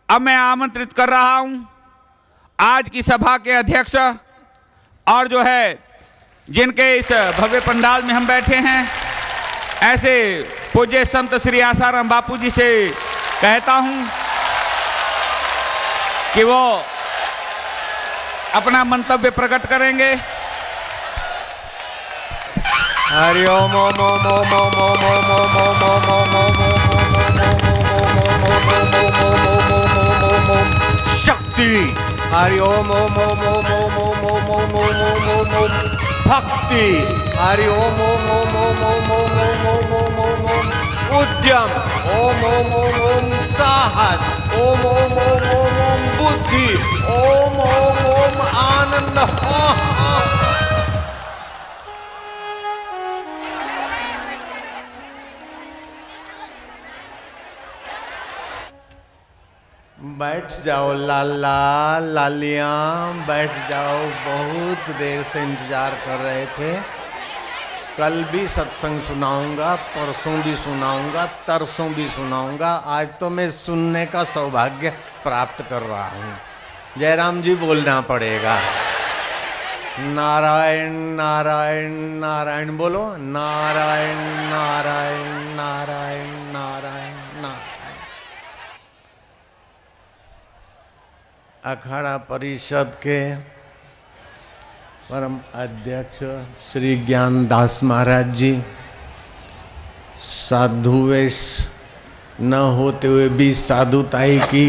अब मैं आमंत्रित कर रहा हूं आज की सभा के अध्यक्ष और जो है जिनके इस भव्य पंडाल में हम बैठे हैं, ऐसे पूज्य संत श्री आसाराम बापू जी से कहता हूं कि वो अपना मंतव्य प्रकट करेंगे। हरि ओम ओम ओम ओम ओम ओम ओम ओम ओम ओम ओम ओम शक्ति। हरि ओम ओम ओम ओम ओम ओम ओम ओम ओम ओम ओम भक्ति। हरि ओम ओम ओम ओम ओम ओम ओम ओम ओम ओम उद्यम। ओम ओम ओम ओम साहस। ओम ओम ओम ओम ओम बुद्धि। ओम ओम ओम आनंद। बैठ जाओ लाला लालियां, बैठ जाओ। बहुत देर से इंतजार कर रहे थे। कल भी सत्संग सुनाऊंगा, परसों भी सुनाऊंगा, तरसों भी सुनाऊंगा। आज तो मैं सुनने का सौभाग्य प्राप्त कर रहा हूँ। जयराम जी बोलना पड़ेगा। नारायण नारायण नारायण बोलो। नारायण नारायण नारायण नारायण नारायण। अखाड़ा परिषद के परम अध्यक्ष श्री ज्ञानदास महाराज जी, साधु वेश न होते हुए भी साधुताई की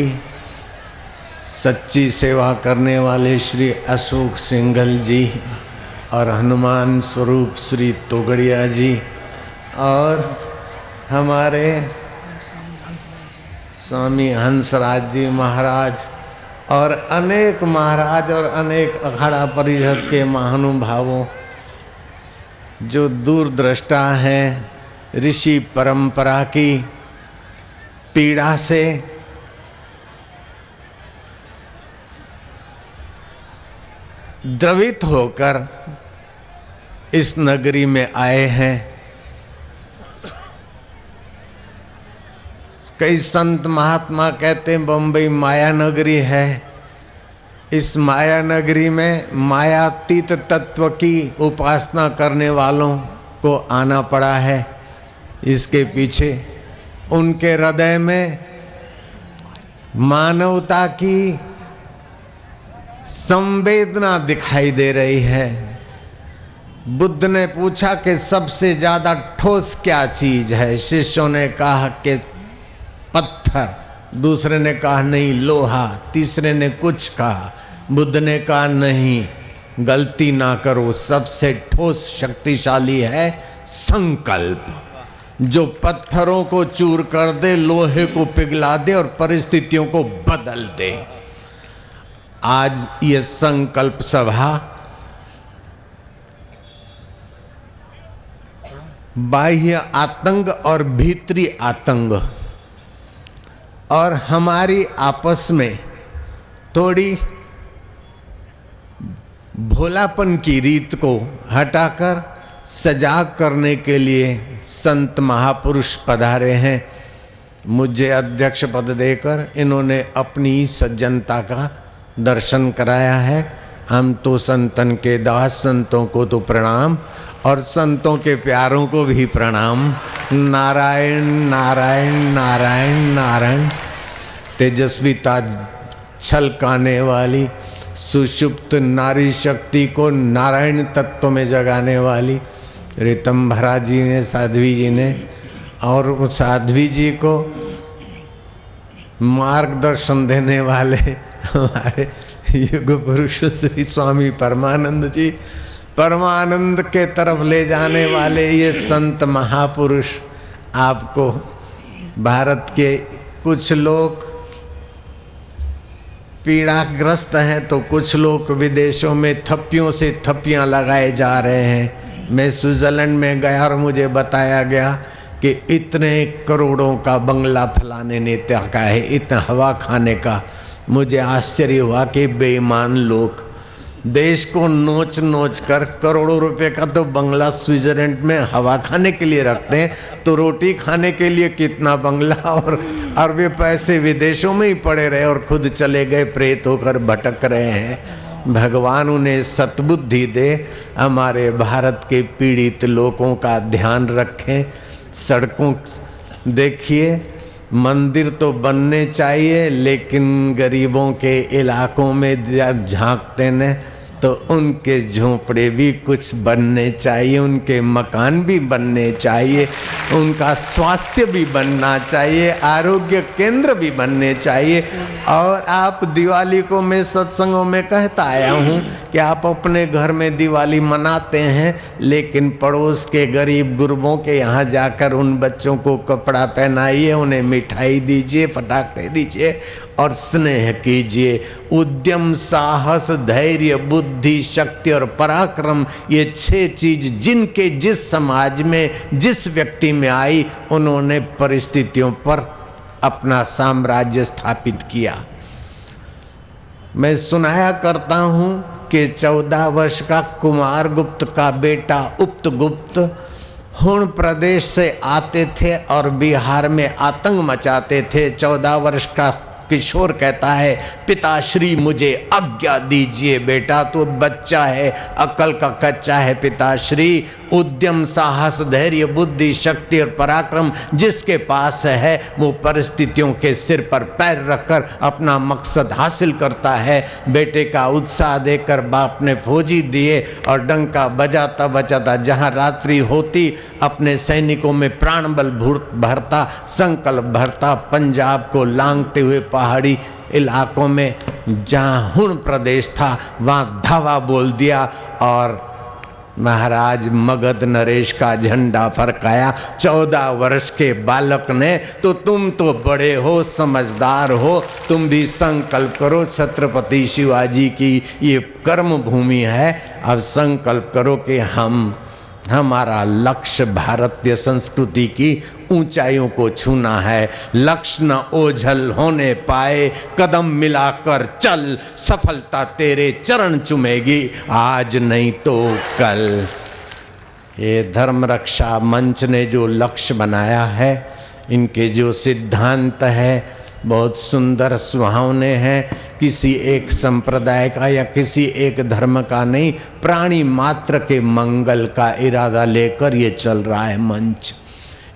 सच्ची सेवा करने वाले श्री अशोक सिंघल जी और हनुमान स्वरूप श्री तोगड़िया जी और हमारे स्वामी हंसराज जी महाराज और अनेक महाराज और अनेक अखाड़ा परिषद के महानुभावों जो दूरदृष्टा हैं, ऋषि परंपरा की पीड़ा से द्रवित होकर इस नगरी में आए हैं। कई संत महात्मा कहते हैं बम्बई माया नगरी है। इस माया नगरी में मायातीत तत्व की उपासना करने वालों को आना पड़ा है। इसके पीछे उनके हृदय में मानवता की संवेदना दिखाई दे रही है। बुद्ध ने पूछा कि सबसे ज्यादा ठोस क्या चीज है? शिष्यों ने कहा कि पत्थर, दूसरे ने कहा नहीं लोहा, तीसरे ने कुछ कहा। बुद्ध ने कहा नहीं, गलती ना करो, सबसे ठोस शक्तिशाली है संकल्प, जो पत्थरों को चूर कर दे, लोहे को पिघला दे और परिस्थितियों को बदल दे। आज ये संकल्प सभा बाह्य आतंक और भीतरी आतंक और हमारी आपस में थोड़ी भोलापन की रीत को हटाकर सजाग करने के लिए संत महापुरुष पधारे हैं। मुझे अध्यक्ष पद देकर इन्होंने अपनी सज्जनता का दर्शन कराया है। हम तो संतन के दास, संतों को तो प्रणाम और संतों के प्यारों को भी प्रणाम। नारायण नारायण नारायण नारायण। तेजस्विता छलकाने वाली सुषुप्त नारी शक्ति को नारायण तत्व में जगाने वाली ऋतंभरा जी ने, साध्वी जी ने, और साध्वी जी को मार्गदर्शन देने वाले हमारे युग पुरुष श्री स्वामी परमानंद जी, परमानंद के तरफ ले जाने वाले ये संत महापुरुष। आपको भारत के कुछ लोग पीड़ाग्रस्त हैं तो कुछ लोग विदेशों में थप्पियों से थप्पियां लगाए जा रहे हैं। मैं स्विट्जरलैंड में गया और मुझे बताया गया कि इतने करोड़ों का बंगला फलाने नेता का है, इतना हवा खाने का। मुझे आश्चर्य हुआ कि बेईमान लोग देश को नोच नोच कर करोड़ों रुपए का तो बंगला स्विट्जरलैंड में हवा खाने के लिए रखते हैं, तो रोटी खाने के लिए कितना बंगला और वे पैसे विदेशों में ही पड़े रहे और खुद चले गए, प्रेत होकर भटक रहे हैं। भगवान उन्हें सद्बुद्धि दे, हमारे भारत के पीड़ित लोगों का ध्यान रखें। सड़कों देखिए, मंदिर तो बनने चाहिए, लेकिन गरीबों के इलाकों में झांकते न तो उनके झोंपड़े भी कुछ बनने चाहिए, उनके मकान भी बनने चाहिए, उनका स्वास्थ्य भी बनना चाहिए, आरोग्य केंद्र भी बनने चाहिए। और आप दिवाली को मैं सत्संगों में कहता आया हूँ कि आप अपने घर में दिवाली मनाते हैं, लेकिन पड़ोस के गरीब गुरबों के यहाँ जाकर उन बच्चों को कपड़ा पहनाइए, उन्हें मिठाई दीजिए, पटाखे दीजिए और स्नेह कीजिए। उद्यम, साहस, धैर्य, बुद्धि, शक्ति और पराक्रम, ये 6 चीज जिनके जिस समाज में जिस व्यक्ति में आई, उन्होंने परिस्थितियों पर अपना साम्राज्य स्थापित किया। मैं सुनाया करता हूँ कि 14 वर्ष का कुमार गुप्त का बेटा उपतगुप्त हुण प्रदेश से आते थे और बिहार में आतंक मचाते थे। 14 वर्ष का किशोर कहता है, पिताश्री मुझे आज्ञा दीजिए, बेटा तो बच्चा है, अकल का कच्चा है पिताश्री। उद्यम, साहस, धैर्य, बुद्धि, शक्ति और पराक्रम जिसके पास है वो परिस्थितियों के सिर पर पैर रखकर अपना मकसद हासिल करता है। बेटे का उत्साह देखकर बाप ने फौजी दिए और डंका बजाता बजाता जहाँ रात्रि होती अपने सैनिकों में प्राण बल भरता, संकल्प भरता, पंजाब को लांघते हुए पहाड़ी इलाकों में जहाँ हुण प्रदेश था वहाँ धावा बोल दिया और महाराज मगध नरेश का झंडा फरकाया। 14 वर्ष के बालक ने, तो तुम तो बड़े हो, समझदार हो, तुम भी संकल्प करो। छत्रपति शिवाजी की ये कर्म भूमि है, अब संकल्प करो कि हमारा लक्ष्य भारतीय संस्कृति की ऊंचाइयों को छूना है। लक्ष्य न ओझल होने पाए, कदम मिलाकर चल, सफलता तेरे चरण चूमेगी, आज नहीं तो कल। ये धर्म रक्षा मंच ने जो लक्ष्य बनाया है, इनके जो सिद्धांत है बहुत सुंदर सुहावने हैं। किसी एक संप्रदाय का या किसी एक धर्म का नहीं, प्राणी मात्र के मंगल का इरादा लेकर ये चल रहा है मंच।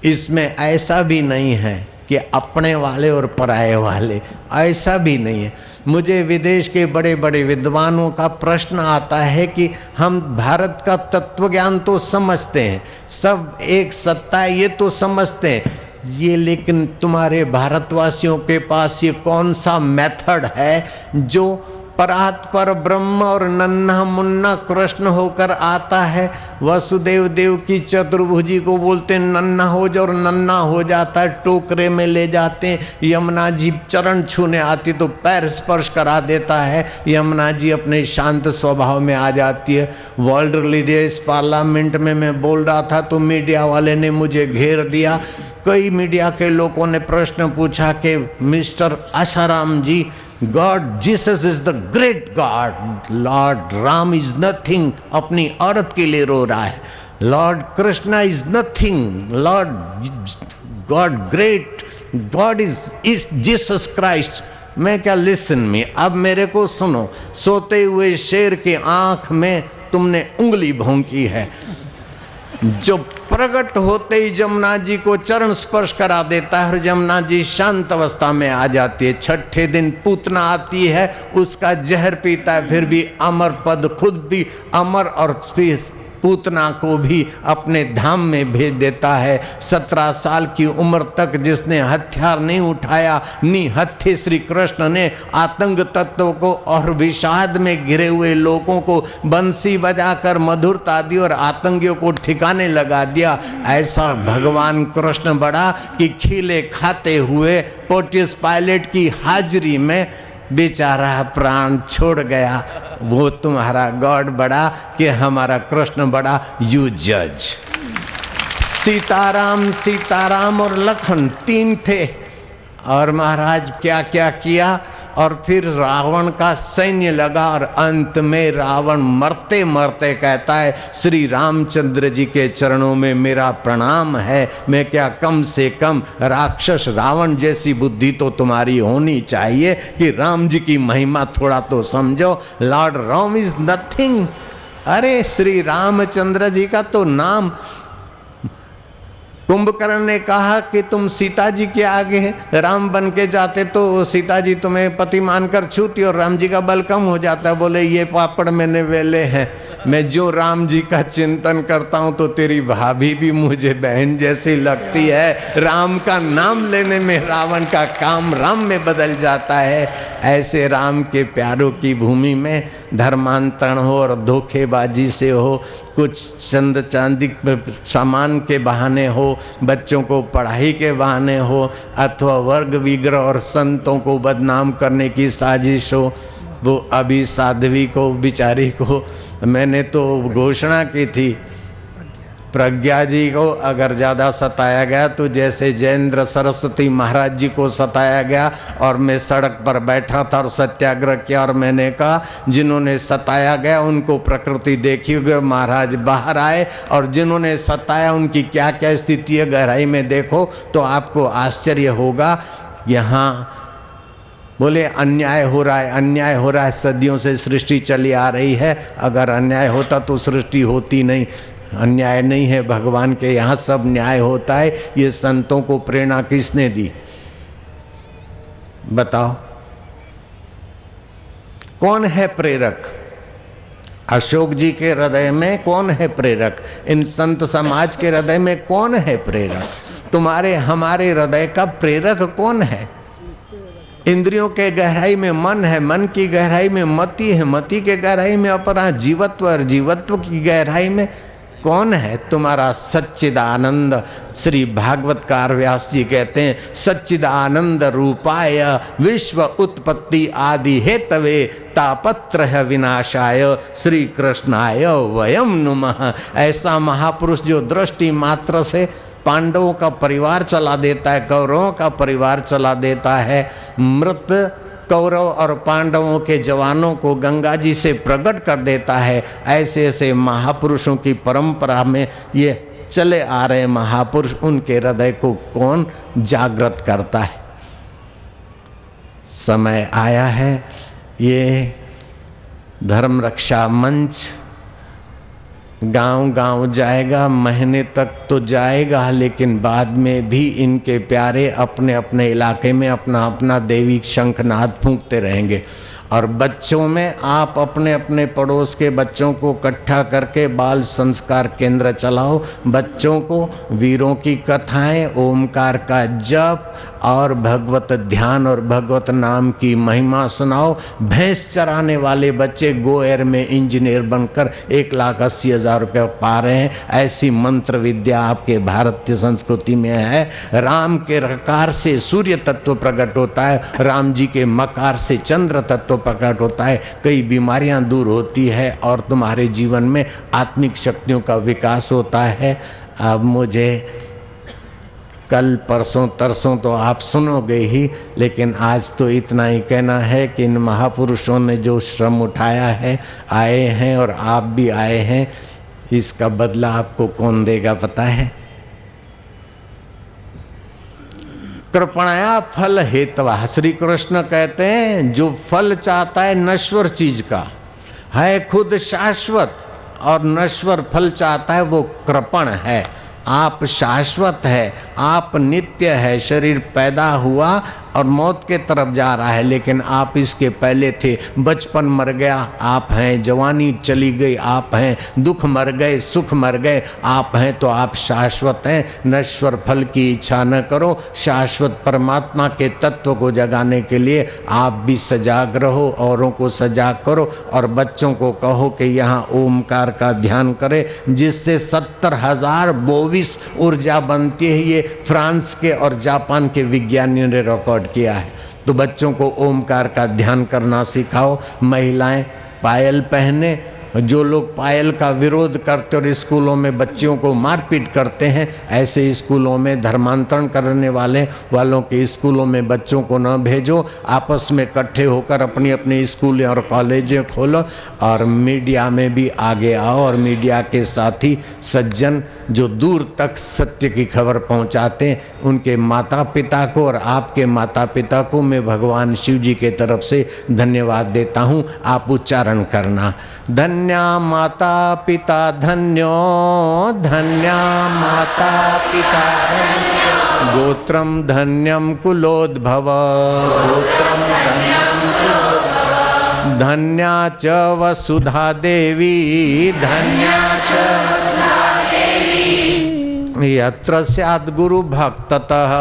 इसमें ऐसा भी नहीं है कि अपने वाले और पराये वाले, ऐसा भी नहीं है। मुझे विदेश के बड़े बड़े विद्वानों का प्रश्न आता है कि हम भारत का तत्व ज्ञान तो समझते हैं, सब एक सत्ता है ये तो समझते हैं, ये लेकिन तुम्हारे भारतवासियों के पास ये कौन सा मेथड है जो परात पर ब्रह्म और नन्हा मुन्ना कृष्ण होकर आता है। वसुदेव देव की चतुर्भुजी को बोलते नन्हा हो जा, और नन्हा हो जाता है, टोकरे में ले जाते हैं। यमुना जी चरण छूने आती तो पैर स्पर्श करा देता है, यमुना जी अपने शांत स्वभाव में आ जाती है। वर्ल्ड रिलीजियस पार्लियामेंट में मैं बोल रहा था तो मीडिया वाले ने मुझे घेर दिया। कई मीडिया के लोगों ने प्रश्न पूछा कि mister Asaram ji, God Jesus is the great God, lord Ram is nothing, अपनी औरत के लिए रो रहा है। Lord Krishna is nothing, lord God great, God is Jesus Christ. मैं क्या, लिसन मी, अब मेरे को सुनो। सोते हुए शेर के आंख में तुमने उंगली भोंकी है, जो प्रकट होते ही जमुना जी को चरण स्पर्श करा देता है और जमुना जी शांत अवस्था में आ जाती है। छठे दिन पूतना आती है, उसका जहर पीता है, फिर भी अमर पद, खुद भी अमर और फिर पूतना को भी अपने धाम में भेज देता है। 17 साल की उम्र तक जिसने हथियार नहीं उठाया, निहत्थे श्री कृष्ण ने आतंक तत्व को और विषाद में घिरे हुए लोगों को बंसी बजाकर मधुरता दी और आतंकियों को ठिकाने लगा दिया। ऐसा भगवान कृष्ण बड़ा कि खीले खाते हुए पोर्टियस पायलट की हाजिरी में बेचारा प्राण छोड़ गया। वो तुम्हारा गॉड बड़ा कि हमारा कृष्ण बड़ा, यू जज। सीताराम, सीताराम और लखन 3 थे और महाराज क्या क्या किया। और फिर रावण का सैन्य लगा और अंत में रावण मरते मरते कहता है श्री रामचंद्र जी के चरणों में मेरा प्रणाम है, मैं क्या कम से कम राक्षस रावण जैसी बुद्धि तो तुम्हारी होनी चाहिए कि राम जी की महिमा थोड़ा तो समझो। Lord Ram is nothing. अरे श्री रामचंद्र जी का तो नाम, कुंभकर्ण ने कहा कि तुम सीता जी के आगे राम बन के जाते तो सीता जी तुम्हें पति मानकर छूती और राम जी का बल कम हो जाता। बोले ये पापड़ मैंने वेले हैं, मैं जो राम जी का चिंतन करता हूँ तो तेरी भाभी भी मुझे बहन जैसी लगती है। राम का नाम लेने में रावण का काम राम में बदल जाता है। ऐसे राम के प्यारों की भूमि में धर्मांतरण हो और धोखेबाजी से हो, कुछ चंद चांदी सामान के बहाने हो, बच्चों को पढ़ाई के बहाने हो, अथवा वर्ग विग्रह और संतों को बदनाम करने की साजिश हो। वो अभी साध्वी को बिचारी को मैंने तो घोषणा की थी, प्रज्ञा जी को अगर ज़्यादा सताया गया तो जैसे जयेंद्र सरस्वती महाराज जी को सताया गया और मैं सड़क पर बैठा था और सत्याग्रह किया और मैंने कहा जिन्होंने सताया गया उनको प्रकृति देखी हुई, महाराज बाहर आए और जिन्होंने सताया उनकी क्या क्या स्थिति है गहराई में देखो तो आपको आश्चर्य होगा। यहाँ बोले अन्याय हो रहा है, अन्याय हो रहा है, सदियों से सृष्टि चली आ रही है, अगर अन्याय होता तो सृष्टि होती नहीं। अन्याय नहीं है, भगवान के यहाँ सब न्याय होता है। ये संतों को प्रेरणा किसने दी बताओ? कौन है प्रेरक? अशोक जी के हृदय में कौन है प्रेरक? इन संत समाज के हृदय में कौन है प्रेरक? तुम्हारे हमारे हृदय का प्रेरक कौन है? इंद्रियों के गहराई में मन है, मन की गहराई में मति है, मति के गहराई में अपना जीवत्व और जीवत्व की गहराई में कौन है? तुम्हारा सच्चिदानंद। श्री भागवतकार व्यास जी कहते हैं सच्चिदानंद रूपाय विश्व उत्पत्ति आदि हेतवे तापत्रय विनाशाय श्री कृष्णाय वयम नुमः। ऐसा महापुरुष जो दृष्टि मात्र से पांडवों का परिवार चला देता है, कौरवों का परिवार चला देता है, मृत कौरव और पांडवों के जवानों को गंगा जी से प्रकट कर देता है। ऐसे ऐसे महापुरुषों की परंपरा में ये चले आ रहे महापुरुष, उनके हृदय को कौन जागृत करता है? समय आया है ये धर्म रक्षा मंच गांव-गांव जाएगा, महीने तक तो जाएगा, लेकिन बाद में भी इनके प्यारे अपने अपने इलाके में अपना अपना दैविक शंखनाद फूंकते रहेंगे। और बच्चों में आप अपने अपने पड़ोस के बच्चों को इकट्ठा करके बाल संस्कार केंद्र चलाओ। बच्चों को वीरों की कथाएं, ओमकार का जप और भगवत ध्यान और भगवत नाम की महिमा सुनाओ। भैंस चराने वाले बच्चे गोएर में इंजीनियर बनकर 1,80,000 रुपये पा रहे हैं। ऐसी मंत्र विद्या आपके भारतीय संस्कृति में है। राम के रकार से सूर्य तत्व प्रकट होता है, राम जी के मकार से चंद्र तत्व प्रकट होता है। कई बीमारियां दूर होती है और तुम्हारे जीवन में आत्मिक शक्तियों का विकास होता है। अब मुझे कल परसों तरसों तो आप सुनोगे ही, लेकिन आज तो इतना ही कहना है कि इन महापुरुषों ने जो श्रम उठाया है, आए हैं और आप भी आए हैं, इसका बदला आपको कौन देगा पता है? कृपणया फल हेतवा। श्री कृष्ण कहते हैं जो फल चाहता है नश्वर चीज का, है खुद शाश्वत, और नश्वर फल चाहता है वो कृपण है। आप शाश्वत है, आप नित्य है। शरीर पैदा हुआ और मौत के तरफ जा रहा है, लेकिन आप इसके पहले थे। बचपन मर गया, आप हैं। जवानी चली गई, आप हैं। दुख मर गए, सुख मर गए, आप हैं। तो आप शाश्वत हैं। नश्वर फल की इच्छा न करो। शाश्वत परमात्मा के तत्व को जगाने के लिए आप भी सजाग रहो, औरों को सजाग करो और बच्चों को कहो कि यहाँ ओमकार का ध्यान करें, जिससे 70,000 बोविस ऊर्जा बनती है। ये फ्रांस के और जापान के विज्ञानियों ने रिकॉर्ड किया है। तो बच्चों को ओमकार का ध्यान करना सिखाओ। महिलाएं पायल पहने जो लोग पायल का विरोध करते और स्कूलों में बच्चियों को मारपीट करते हैं, ऐसे स्कूलों में धर्मांतरण करने वालों के स्कूलों में बच्चों को न भेजो। आपस में इकट्ठे होकर अपनी अपनी स्कूलें और कॉलेजें खोलो और मीडिया में भी आगे आओ। और मीडिया के साथी सज्जन जो दूर तक सत्य की खबर पहुंचाते हैं, उनके माता पिता को और आपके माता पिता को मैं भगवान शिव जी के तरफ से धन्यवाद देता हूं। आप उच्चारण करना, धन्या माता पिता धन्यो, धन्या माता पिता धन्यो, गोत्रम धन्यम कुलोद्भव, गोत्रम धन्यम कुलोद्भव, धन्या च वसुधा देवी, धन्या च वसुधा देवी, यत्र स्यात् गुरु भक्ततः,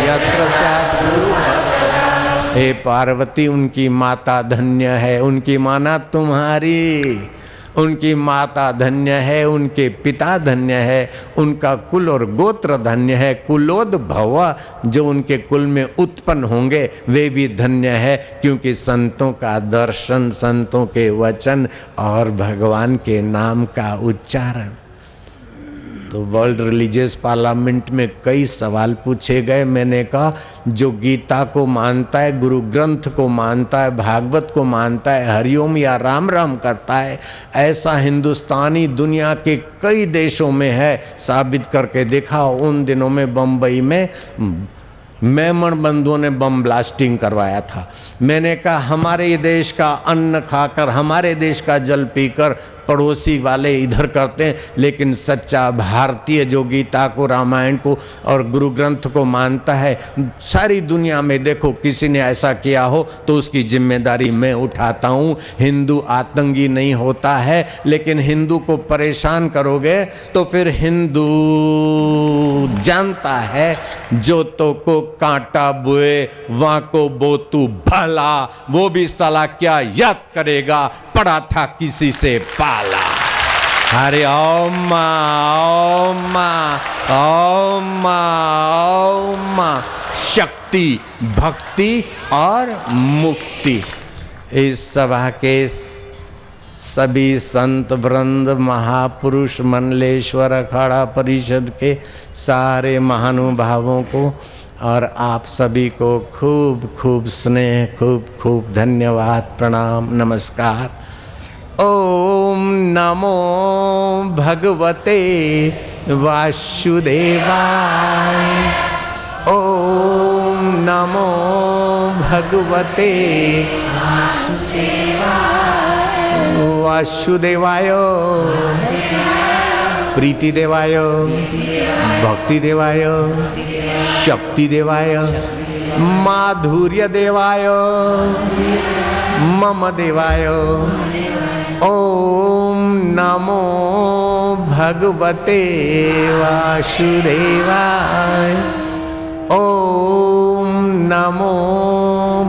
यत्र स्यात् गुरु भक्ततः। हे पार्वती, उनकी माता धन्य है, उनकी माना तुम्हारी, उनकी माता धन्य है, उनके पिता धन्य है, उनका कुल और गोत्र धन्य है। कुलोद्भव, जो उनके कुल में उत्पन्न होंगे वे भी धन्य है, क्योंकि संतों का दर्शन, संतों के वचन और भगवान के नाम का उच्चारण। तो वर्ल्ड रिलीजियस पार्लियामेंट में कई सवाल पूछे गए। मैंने कहा जो गीता को मानता है, गुरु ग्रंथ को मानता है, भागवत को मानता है, हरिओम या राम राम करता है, ऐसा हिंदुस्तानी दुनिया के कई देशों में है। साबित करके दिखाओ। उन दिनों में बम्बई में मेमन बंधुओं ने बम ब्लास्टिंग करवाया था। मैंने कहा हमारे देश का अन्न खाकर, हमारे देश का जल पीकर पड़ोसी वाले इधर करते हैं, लेकिन सच्चा भारतीय जो गीता को, रामायण को और गुरु ग्रंथ को मानता है, सारी दुनिया में देखो किसी ने ऐसा किया हो तो उसकी जिम्मेदारी मैं उठाता हूँ। हिंदू आतंकी नहीं होता है, लेकिन हिंदू को परेशान करोगे तो फिर हिंदू जानता है जो तो को कांटा बुए वहां को बोतू भला, वो भी साला क्या याद करेगा, पड़ा था किसी से पाला। हरे ओम मां, ओम मां, ओम मां, ओम मां। शक्ति, भक्ति और मुक्ति। इस सभा के सभी संत वृंद, महापुरुष, मंडलेश्वर अखाड़ा परिषद के सारे महानुभावों को और आप सभी को खूब खूब स्नेह, खूब खूब धन्यवाद, प्रणाम, नमस्कार। ओम नमो भगवते वासुदेवाय, ओम नमो भगवते वासुदेवाय, प्रीति देवाय, भक्ति देवाय, शक्ति देवाय, माधुर्य देवाय, मम देवाय। ओम नमो भगवते वासुदेवाय, ओम नमो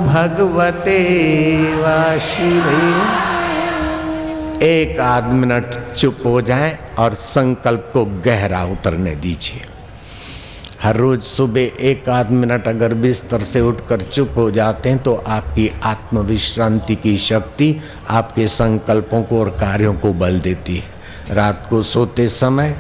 भगवते वासुदेवाय। एक आध मिनट चुप हो जाएं और संकल्प को गहरा उतरने दीजिए। हर रोज सुबह एक आध मिनट अगर बिस्तर से उठकर चुप हो जाते हैं तो आपकी आत्मविश्रांति की शक्ति आपके संकल्पों को और कार्यों को बल देती है। रात को सोते समय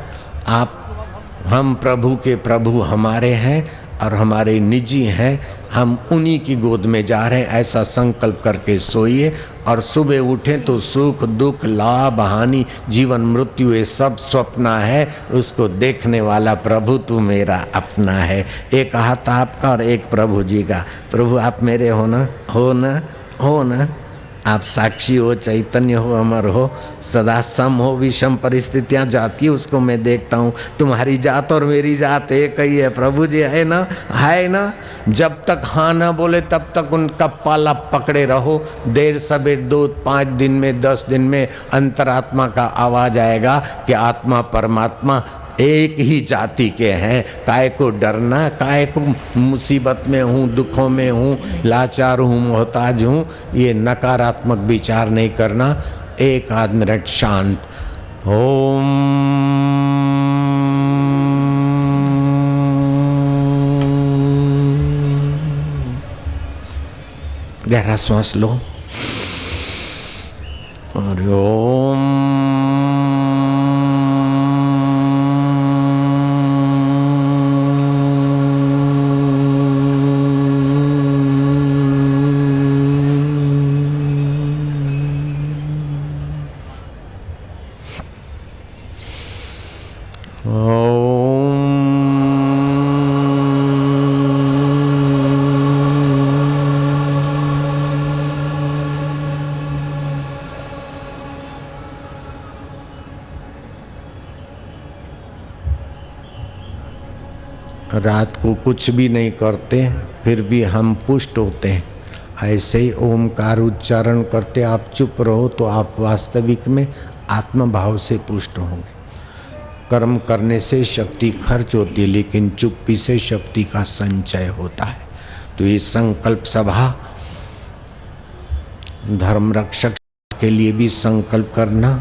हम प्रभु के प्रभु हमारे हैं और हमारे निजी हैं, हम उन्हीं की गोद में जा रहे हैं, ऐसा संकल्प करके सोइए। और सुबह उठें तो सुख दुख, लाभ हानि, जीवन मृत्यु, ये सब स्वप्न है, उसको देखने वाला प्रभु तू मेरा अपना है। एक हाथ आपका और एक प्रभु जी का। प्रभु आप मेरे हो ना, हो ना, हो ना। आप साक्षी हो, चैतन्य हो, अमर हो, सदा सम हो, विषम परिस्थितियां जाती है उसको मैं देखता हूँ। तुम्हारी जात और मेरी जात एक ही है। प्रभु जी है ना, है ना। जब तक हाँ ना बोले तब तक उनका पाला पकड़े रहो। देर सबेर 2-5 दिन में, 10 दिन में अंतरात्मा का आवाज आएगा कि आत्मा परमात्मा एक ही जाति के हैं। काय को डरना, काय को मुसीबत में हूँ, दुखों में हूँ, लाचार हूँ, मोहताज हूँ, ये नकारात्मक विचार नहीं करना। एक आध मिनट शांत। ओम गहरा श्वास लो और ओम रात को कुछ भी नहीं करते फिर भी हम पुष्ट होते हैं, ऐसे ही ओमकार उच्चारण करते आप चुप रहो तो आप वास्तविक में आत्मभाव से पुष्ट होंगे। कर्म करने से शक्ति खर्च होती है, लेकिन चुप्पी से शक्ति का संचय होता है। तो ये संकल्प सभा धर्म रक्षक के लिए भी संकल्प करना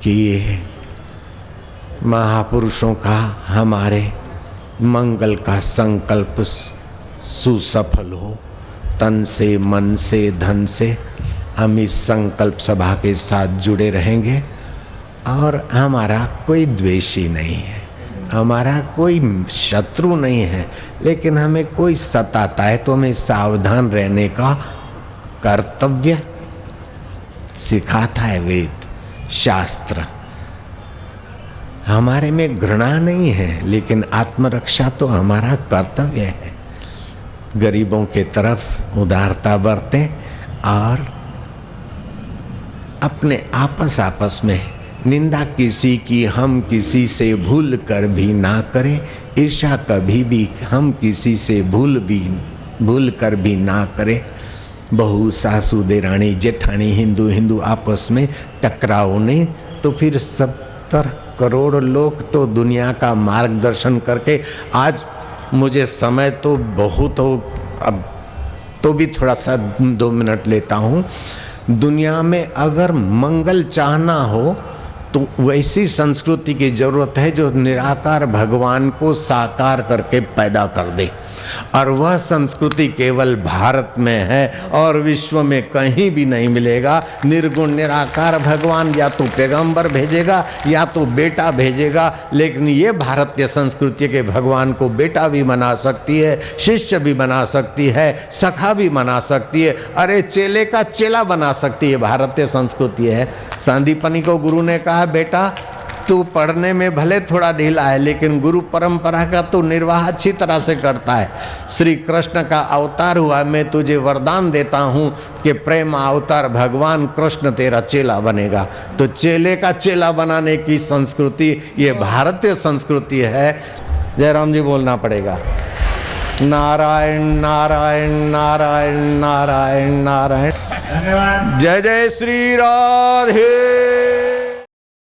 कि ये महापुरुषों का हमारे मंगल का संकल्प सुसफल हो। तन से, मन से, धन से हम इस संकल्प सभा के साथ जुड़े रहेंगे। और हमारा कोई द्वेषी नहीं है, हमारा कोई शत्रु नहीं है, लेकिन हमें कोई सताता है तो हमें सावधान रहने का कर्तव्य सिखाता है वेद शास्त्र। हमारे में घृणा नहीं है, लेकिन आत्मरक्षा तो हमारा कर्तव्य है। गरीबों के तरफ उदारता बरतें और अपने आपस में निंदा किसी की हम किसी से भूल कर भी ना करें। ईर्ष्या कभी भी हम किसी से भूल कर भी ना करें। बहू, सासू, देरानी, जेठानी, हिंदू आपस में टकराव नहीं तो फिर 70 करोड़ लोग तो दुनिया का मार्गदर्शन करके। आज मुझे समय तो बहुत हो, अब तो भी थोड़ा सा 2 मिनट लेता हूँ। दुनिया में अगर मंगल चाहना हो तो वैसी संस्कृति की जरूरत है जो निराकार भगवान को साकार करके पैदा कर दे। और वह संस्कृति केवल भारत में है और विश्व में कहीं भी नहीं मिलेगा। निर्गुण निराकार भगवान या तो पैगंबर भेजेगा या तो बेटा भेजेगा, लेकिन ये भारतीय संस्कृति के भगवान को बेटा भी बना सकती है, शिष्य भी बना सकती है, सखा भी बना सकती है, अरे चेले का चेला बना सकती है। भारतीय संस्कृति है। सांदीपनी को गुरु ने कहा, बेटा तू पढ़ने में भले थोड़ा ढीला है, लेकिन गुरु परंपरा का तो निर्वाह अच्छी तरह से करता है। श्री कृष्ण का अवतार हुआ, मैं तुझे वरदान देता हूँ कि प्रेम अवतार भगवान कृष्ण तेरा चेला बनेगा। तो चेले का चेला बनाने की संस्कृति ये भारतीय संस्कृति है। जयराम जी बोलना पड़ेगा। नारायण नारायण नारायण नारायण नारायण। जय जय श्री राधे।